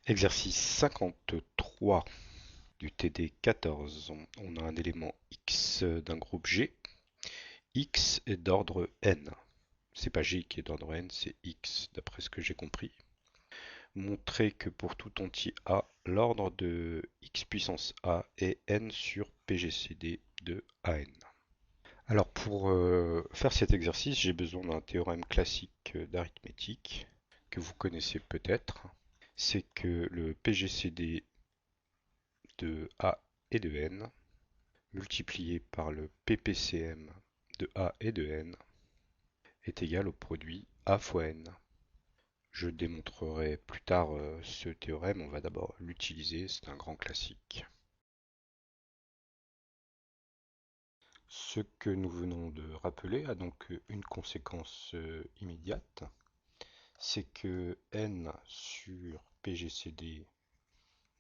Exercice 53 du TD 14. On a un élément X d'un groupe G. X est d'ordre N. C'est pas G qui est d'ordre N, c'est X, d'après ce que j'ai compris. Montrer que pour tout entier A, l'ordre de X puissance A est N sur PGCD de AN. Alors pour faire cet exercice, j'ai besoin d'un théorème classique d'arithmétique que vous connaissez peut-être. C'est que le PGCD de A et de N multiplié par le PPCM de A et de N est égal au produit A fois N. Je démontrerai plus tard ce théorème, on va d'abord l'utiliser, c'est un grand classique. Ce que nous venons de rappeler a donc une conséquence immédiate, c'est que N sur PGCD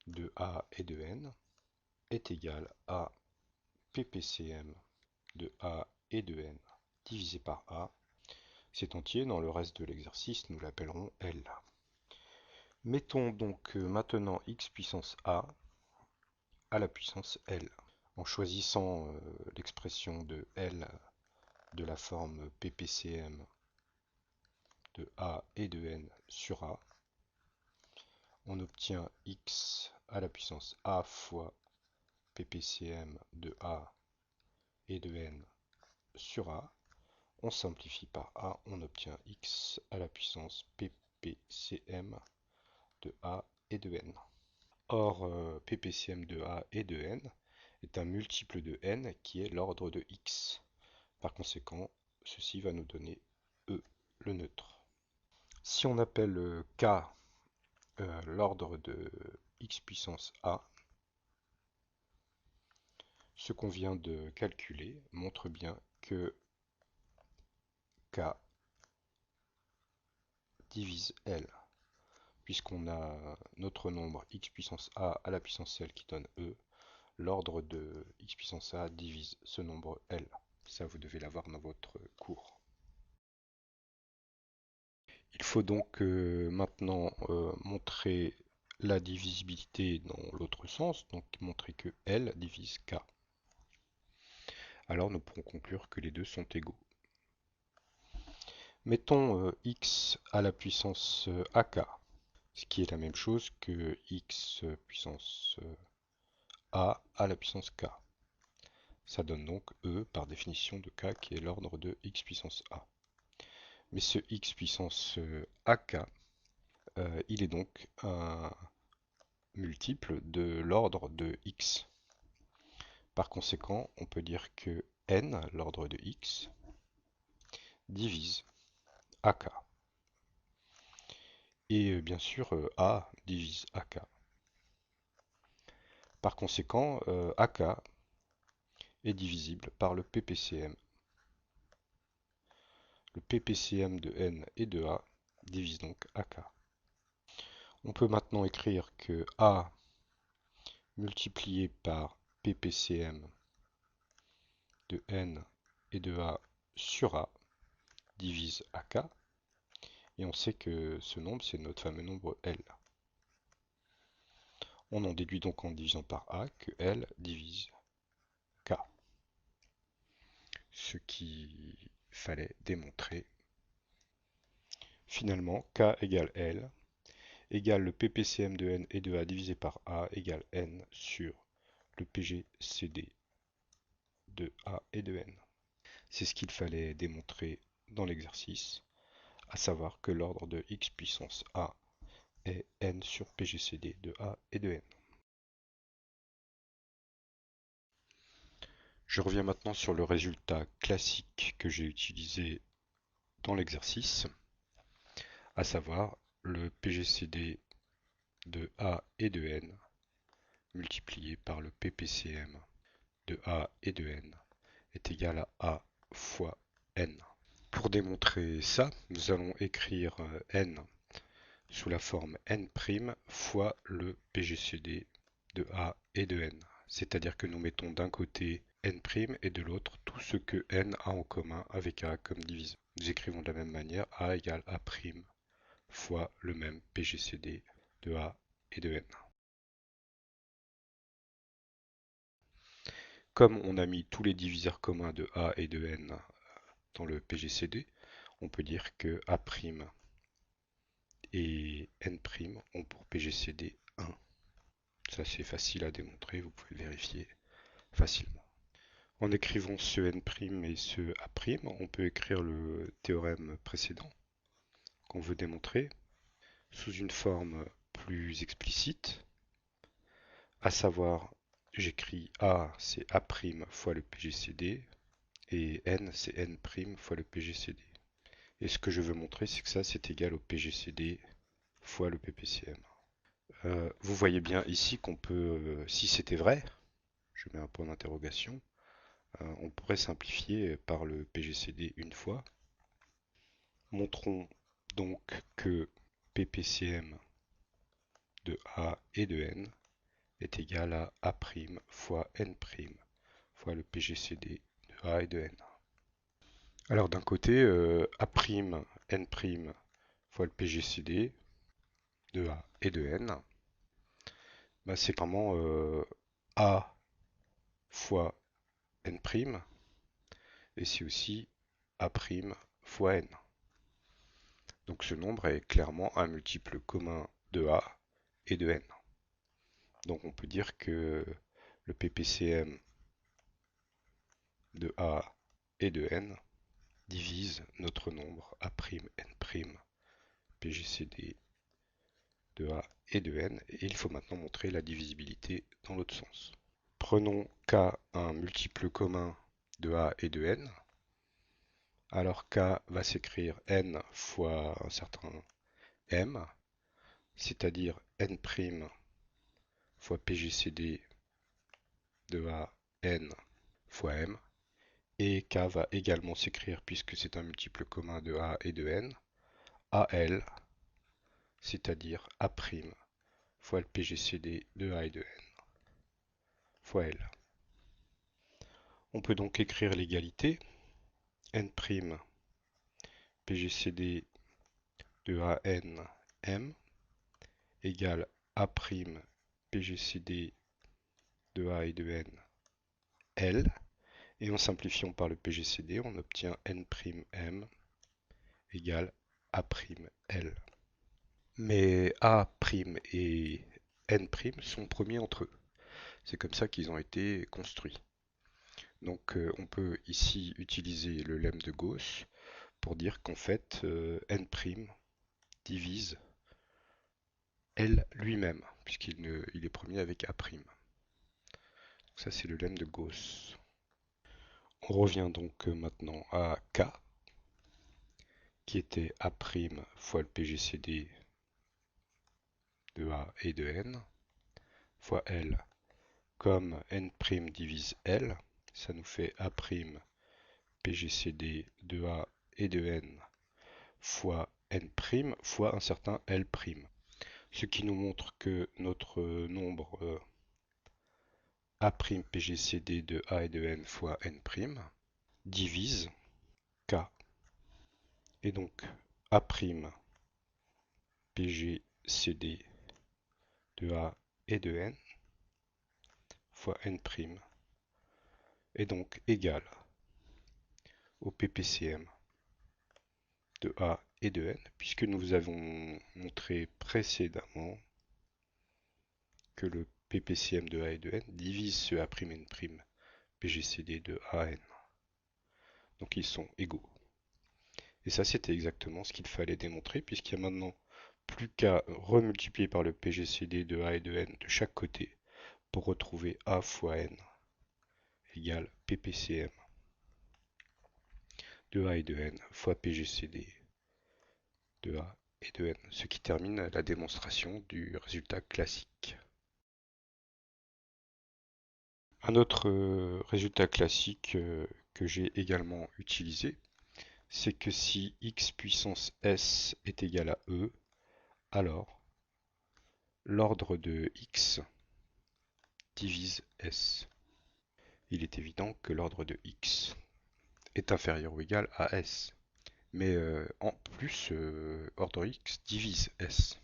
de A et de N est égal à PPCM de A et de N divisé par A. Cet entier, dans le reste de l'exercice, nous l'appellerons L. Mettons donc maintenant x puissance A à la puissance L. En choisissant l'expression de L de la forme PPCM de A et de N sur A, on obtient x à la puissance A fois PPCM de A et de N sur A. On simplifie par A, on obtient x à la puissance PPCM de A et de N. Or, PPCM de A et de N est un multiple de N qui est l'ordre de X. Par conséquent, ceci va nous donner E, le neutre. Si on appelle K l'ordre de X puissance A, ce qu'on vient de calculer montre bien que K divise L, puisqu'on a notre nombre X puissance A à la puissance L qui donne E, l'ordre de X puissance A divise ce nombre L. Ça, vous devez l'avoir dans votre cours. Il faut donc maintenant montrer la divisibilité dans l'autre sens, donc montrer que L divise K. Alors nous pourrons conclure que les deux sont égaux. Mettons x à la puissance AK, ce qui est la même chose que x puissance A à la puissance K. Ça donne donc E par définition de K qui est l'ordre de x puissance A. Mais ce x puissance AK, il est donc un multiple de l'ordre de x. Par conséquent, on peut dire que n, l'ordre de x, divise AK. Et bien sûr, A divise AK. Par conséquent, AK est divisible par le PPCM. Le PPCM de n et de A divise donc AK. On peut maintenant écrire que A multiplié par PPCM de n et de A sur A divise AK. Et on sait que ce nombre, c'est notre fameux nombre L. On en déduit donc en divisant par A que L divise K. Ce qu'il fallait démontrer. Finalement, K égale L égale le PPCM de N et de A divisé par A égale N sur le PGCD de A et de N. C'est ce qu'il fallait démontrer dans l'exercice, à savoir que l'ordre de x puissance A est N sur PGCD de A et de N. Je reviens maintenant sur le résultat classique que j'ai utilisé dans l'exercice, à savoir le PGCD de A et de N multiplié par le PPCM de A et de N est égal à A fois N. Pour démontrer ça, nous allons écrire N sous la forme N' fois le PGCD de A et de N. C'est-à-dire que nous mettons d'un côté N' et de l'autre tout ce que N a en commun avec A comme diviseur. Nous écrivons de la même manière A égale A' fois le même PGCD de A et de n. Comme on a mis tous les diviseurs communs de A et de n dans le PGCD, on peut dire que A' et n' ont pour PGCD 1. Ça c'est facile à démontrer, vous pouvez le vérifier facilement. En écrivant ce n' et ce A', on peut écrire le théorème précédent qu'on veut démontrer sous une forme plus explicite, à savoir j'écris A c'est A' fois le PGCD et n c'est n' fois le PGCD. Et ce que je veux montrer c'est que ça c'est égal au PGCD fois le PPCM. Vous voyez bien ici qu'on peut, si c'était vrai, je mets un point d'interrogation, on pourrait simplifier par le PGCD une fois. Montrons donc que PPCM de A et de n est égal à A' fois n' fois le PGCD de A et de n. Alors d'un côté, A', n' fois le PGCD de A et de n, bah, c'est vraiment A fois n', et c'est aussi A' fois n. Donc ce nombre est clairement un multiple commun de A et de n. Donc on peut dire que le PPCM de A et de n divise notre nombre A', n', PGCD de A et de n, et il faut maintenant montrer la divisibilité dans l'autre sens. Prenons K un multiple commun de A et de n. Alors K va s'écrire n fois un certain m, c'est-à-dire n' fois PGCD de A n fois m, et K va également s'écrire, puisque c'est un multiple commun de A et de n, AL, c'est-à-dire A' fois le PGCD de A et de n fois L. On peut donc écrire l'égalité n' PGCD de A n m égale A' PGCD de A et de n L. Et en simplifiant par le PGCD, on obtient n' m égale A' L. Mais A' et n' sont premiers entre eux. C'est comme ça qu'ils ont été construits. Donc on peut ici utiliser le lemme de Gauss pour dire qu'en fait n' divise L lui-même, puisqu'il est premier avec A'. Donc ça c'est le lemme de Gauss. On revient donc maintenant à K, qui était A' fois le PGCD de A et de n, fois L, comme n' divise L, ça nous fait A' PGCD de A et de n fois n' fois un certain L'. Ce qui nous montre que notre nombre A' PGCD de A et de n fois n' divise K. Et donc A' PGCD de A et de n fois n' est donc égal au PPCM de A et de n, puisque nous avons montré précédemment que le PPCM de A et de n divise ce A', n' PGCD de A n. Donc ils sont égaux. Et ça c'était exactement ce qu'il fallait démontrer, puisqu'il y a maintenant plus qu'à remultiplier par le PGCD de A et de n de chaque côté pour retrouver A fois n égale PPCM de A et de n fois PGCD de A et de n, ce qui termine la démonstration du résultat classique. Un autre résultat classique que j'ai également utilisé, c'est que si x puissance s est égal à e, alors l'ordre de x divise s. Il est évident que l'ordre de x est inférieur ou égal à s. Mais en plus, ordre x divise s.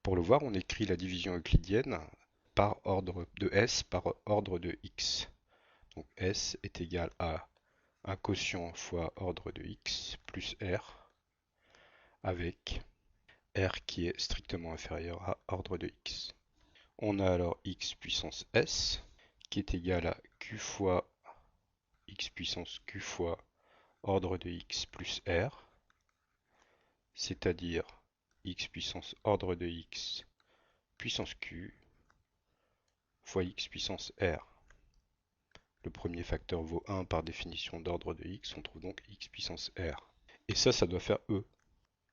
Pour le voir, on écrit la division euclidienne par ordre de S par ordre de X. Donc S est égal à un quotient fois ordre de X plus R avec R qui est strictement inférieur à ordre de X. On a alors X puissance S qui est égal à Q fois X puissance Q fois ordre de X plus R, c'est-à-dire X puissance ordre de X puissance Q fois X puissance R. Le premier facteur vaut 1 par définition d'ordre de X, on trouve donc X puissance R. Et ça doit faire E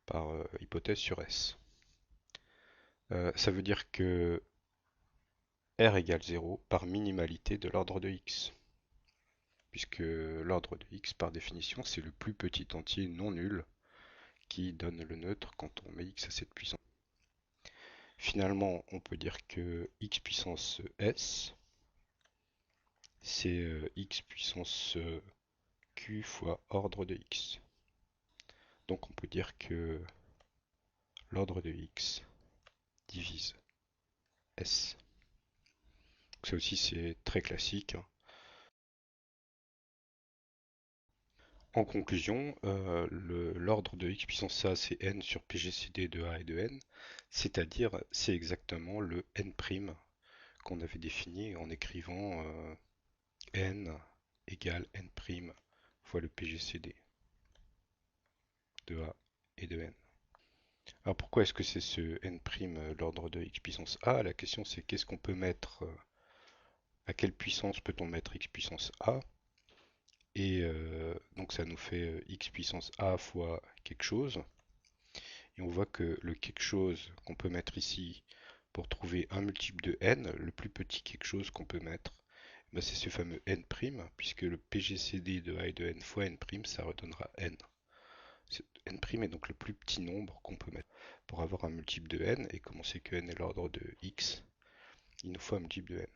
par hypothèse sur S. Ça veut dire que R égale 0 par minimalité de l'ordre de X. Puisque l'ordre de X, par définition, c'est le plus petit entier non nul qui donne le neutre quand on met X à cette puissance. Finalement, on peut dire que X puissance S, c'est X puissance Q fois ordre de X. Donc on peut dire que l'ordre de X divise S. Ça aussi c'est très classique, hein. En conclusion, l'ordre de x puissance a c'est n sur PGCD de A et de n, c'est-à-dire c'est exactement le n' qu'on avait défini en écrivant n égale n' fois le PGCD de A et de n. Alors pourquoi est-ce que c'est ce n', l'ordre de x puissance a? La question c'est qu'est-ce qu'on peut mettre, à quelle puissance peut-on mettre x puissance a? Et donc ça nous fait x puissance a fois quelque chose. Et on voit que le quelque chose qu'on peut mettre ici pour trouver un multiple de n, le plus petit quelque chose qu'on peut mettre, ben c'est ce fameux n', puisque le PGCD de a et de n fois n', ça redonnera n. N' est donc le plus petit nombre qu'on peut mettre pour avoir un multiple de n, et comme on sait que n est l'ordre de x, il nous faut un multiple de n.